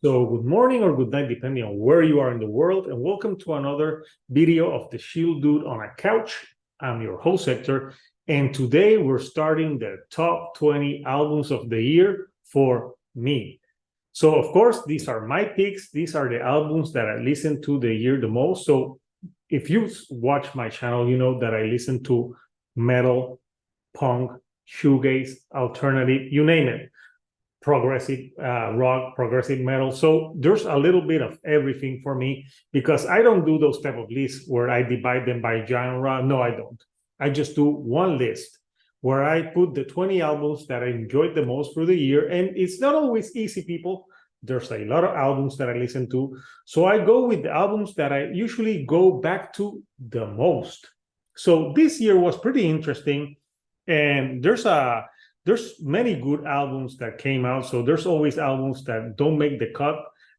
So good morning or good night, depending on where you are in the world, and welcome to another video of the Shield Dude on a Couch. I'm your host, Hector, and today we're starting the top 20 albums of the year for me. So, of course, these are my picks. These are the albums that I listen to the year the most. So if you watch my channel, you know that I listen to metal, punk, shoegaze, alternative, you name it. Progressive rock, progressive metal. So there's a little bit of everything for me because I don't do those type of lists where I divide them by genre. No, I don't. I just do one list where I put the 20 albums that I enjoyed the most through the year. And it's not always easy, people. There's a lot of albums that I listen to. So I go with the albums that I usually go back to the most. So this year was pretty interesting. And there's many good albums that came out. So there's always albums that don't make the cut,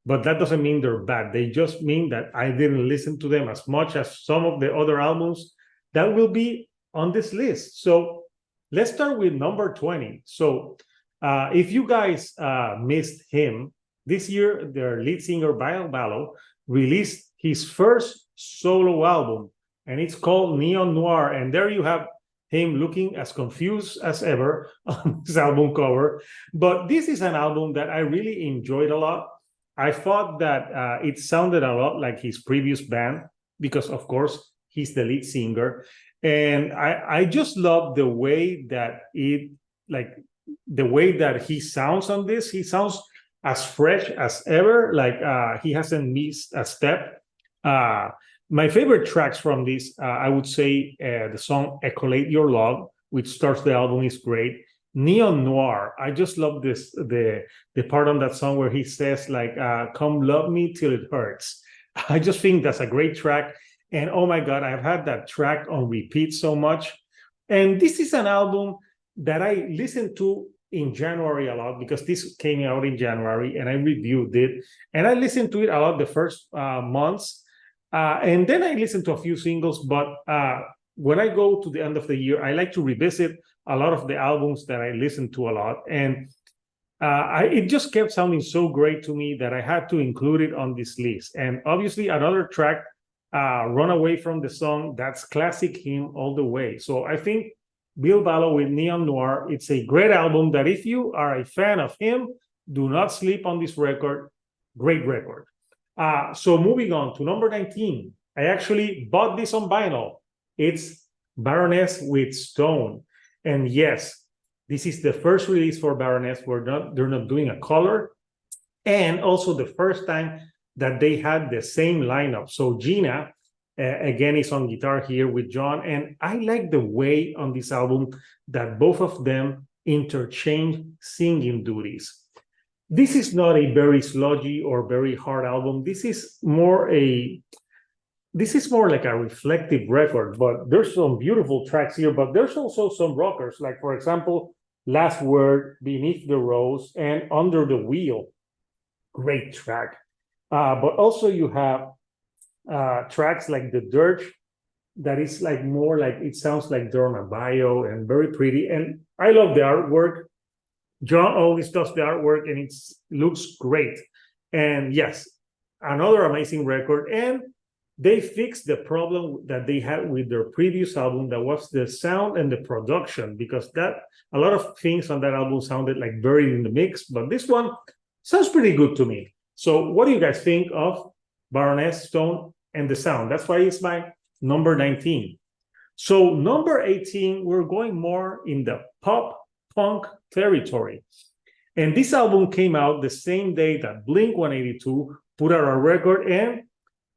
but that doesn't mean they're bad. They just mean that I didn't listen to them as much as some of the other albums that will be on this list. So let's start with number 20. So if you guys missed him, this year, their lead singer, Vallo, released his first solo album, and it's called Neon Noir. And there you have him looking as confused as ever on his album cover. But this is an album that I really enjoyed a lot. I thought that it sounded a lot like his previous band because, of course, he's the lead singer. And I just love the way that the way that he sounds on this. He sounds as fresh as ever, like he hasn't missed a step. My favorite tracks from this, I would say the song Ecolate Your Love, which starts the album, is great. Neon Noir, I just love the part on that song where he says, like, come love me till it hurts. I just think that's a great track. And oh my God, I've had that track on repeat so much. And this is an album that I listened to in January a lot because this came out in January and I reviewed it. And I listened to it a lot the first months. And then I listen to a few singles, but when I go to the end of the year, I like to revisit a lot of the albums that I listen to a lot. And it just kept sounding so great to me that I had to include it on this list. And obviously another track, Run Away from the Sun, that's classic him all the way. So I think Bill Vallo with Neon Noir, it's a great album that if you are a fan of him, do not sleep on this record. Great record. So moving on to number 19, I actually bought this on vinyl. It's Baroness-Stone. And yes, this is the first release for Baroness. They're not doing a color. And also the first time that they had the same lineup. So Gina, again, is on guitar here with John. And I like the way on this album that both of them interchange singing duties. This is not a very sludgy or very hard album. This is more like a reflective record, but there's some beautiful tracks here, but there's also some rockers, like for example, Last Word, Beneath the Rose, and Under the Wheel. Great track. But also you have tracks like The Dirge, that is like more like, it sounds like they're on a bio and very pretty. And I love the artwork. John always does the artwork and it looks great. And yes, another amazing record. And they fixed the problem that they had with their previous album, that was the sound and the production, because a lot of things on that album sounded like buried in the mix, but this one sounds pretty good to me. So what do you guys think of Baroness-Stone and the sound? That's why it's my number 19. So number 18, we're going more in the pop punk territory. And this album came out the same day that Blink-182 put out a record, and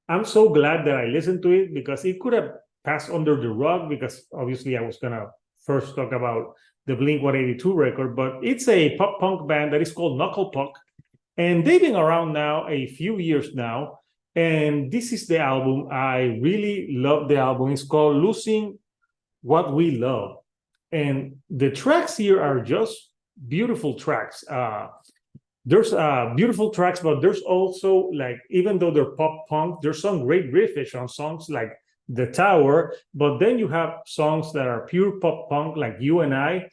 I'm so glad that I listened to it because it could have passed under the rug, because obviously I was gonna first talk about the Blink-182 record, but it's a pop punk band that is called Knuckle Puck, and they've been around now a few years now, and this is the album. I really love the album. It's called Losing What We Love. And the tracks here are just beautiful tracks. There's beautiful tracks, but there's also, like, even though they're pop punk, there's some great riffage on songs like The Tower, but then you have songs that are pure pop punk like You and I.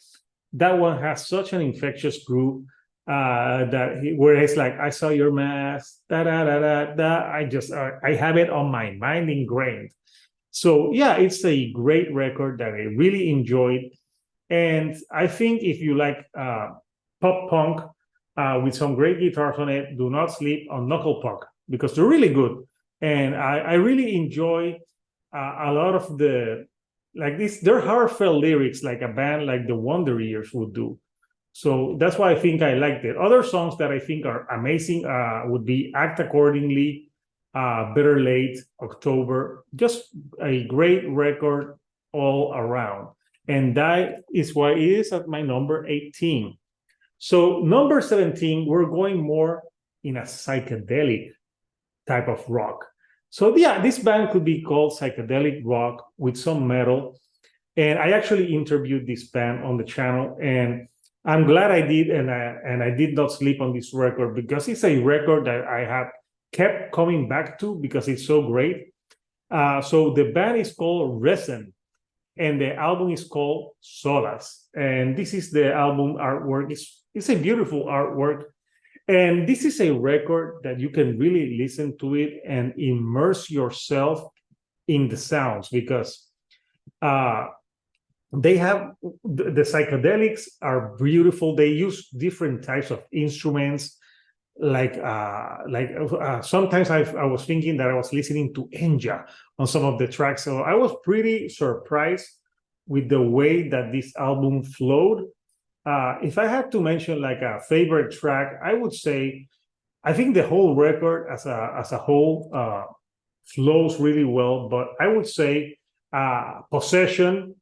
That one has such an infectious groove. where it's like, I saw your mask, da da da da da. I have it on my mind ingrained. So yeah, it's a great record that I really enjoyed. And I think if you like pop punk with some great guitars on it, do not sleep on Knuckle Puck because they're really good. And I really enjoy a lot of they're heartfelt lyrics like a band like the Wonder Years would do. So that's why I think I liked it. Other songs that I think are amazing would be Act Accordingly, Better Late, October. Just a great record all around. And that is why it is at my number 18. So number 17, we're going more in a psychedelic type of rock. So yeah, this band could be called psychedelic rock with some metal. And I actually interviewed this band on the channel, and I'm glad I did, and I did not sleep on this record because it's a record that I have kept coming back to because it's so great. So the band is called Rezn, and the album is called Solace. And this is the album artwork. It's a beautiful artwork. And this is a record that you can really listen to it and immerse yourself in the sounds because they have the psychedelics are beautiful. They use different types of instruments. Sometimes I was thinking that I was listening to Enja on some of the tracks. So I was pretty surprised with the way that this album flowed. If I had to mention like a favorite track, I would say I think the whole record as a whole flows really well. But I would say Possession,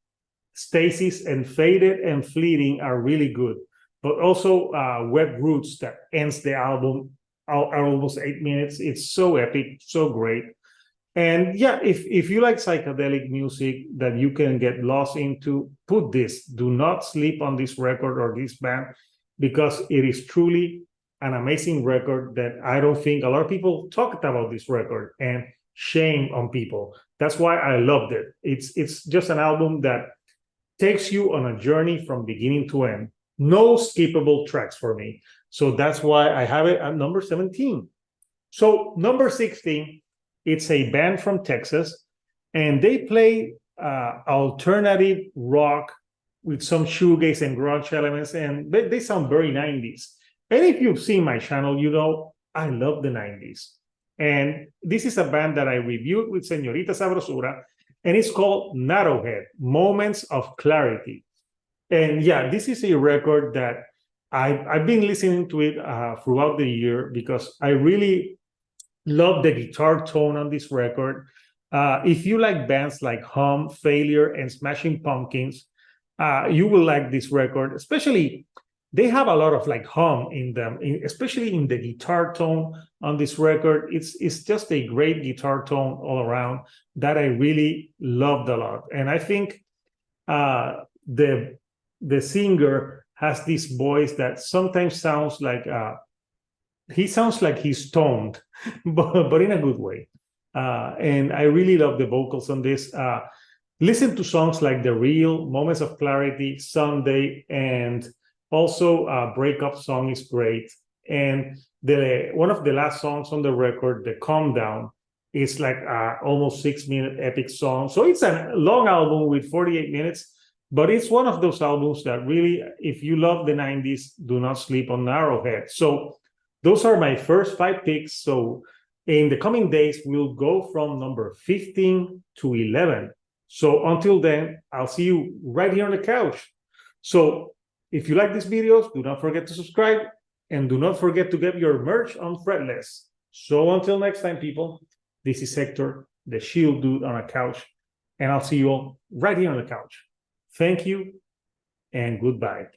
Stasis, and Faded and Fleeting are really good. But also Web Roots that ends the album are almost 8 minutes. It's so epic, so great. And yeah, if you like psychedelic music that you can get lost into, put this. Do not sleep on this record or this band because it is truly an amazing record that I don't think a lot of people talked about this record, and shame on people. That's why I loved it. It's just an album that takes you on a journey from beginning to end. No skippable tracks for me. So that's why I have it at number 17. So number 16, it's a band from Texas, and they play alternative rock with some shoegaze and grunge elements, and they sound very 90s. And if you've seen my channel, you know I love the 90s. And this is a band that I reviewed with Señorita Sabrosura, and it's called Narrowhead, Moments of Clarity. And yeah, this is a record that I've been listening to it throughout the year because I really love the guitar tone on this record. If you like bands like Hum, Failure, and Smashing Pumpkins, you will like this record. Especially, they have a lot of like hum in them, especially in the guitar tone on this record. It's just a great guitar tone all around that I really loved a lot. And I think the singer has this voice that sometimes sounds like he's stoned, but in a good way. And I really love the vocals on this. Listen to songs like The Real, Moments of Clarity, Sunday, and also Breakup Song is great. And one of the last songs on the record, The Calm Down, is like almost 6-minute epic song. So it's a long album with 48 minutes, but it's one of those albums that really, if you love the 90s, do not sleep on Narrowhead. So those are my first 5 picks. So in the coming days, we'll go from number 15 to 11. So until then, I'll see you right here on the couch. So if you like these videos, do not forget to subscribe, and do not forget to get your merch on Fretless. So until next time, people, this is Hector, the Shield Dude on a couch, and I'll see you all right here on the couch. Thank you, and goodbye.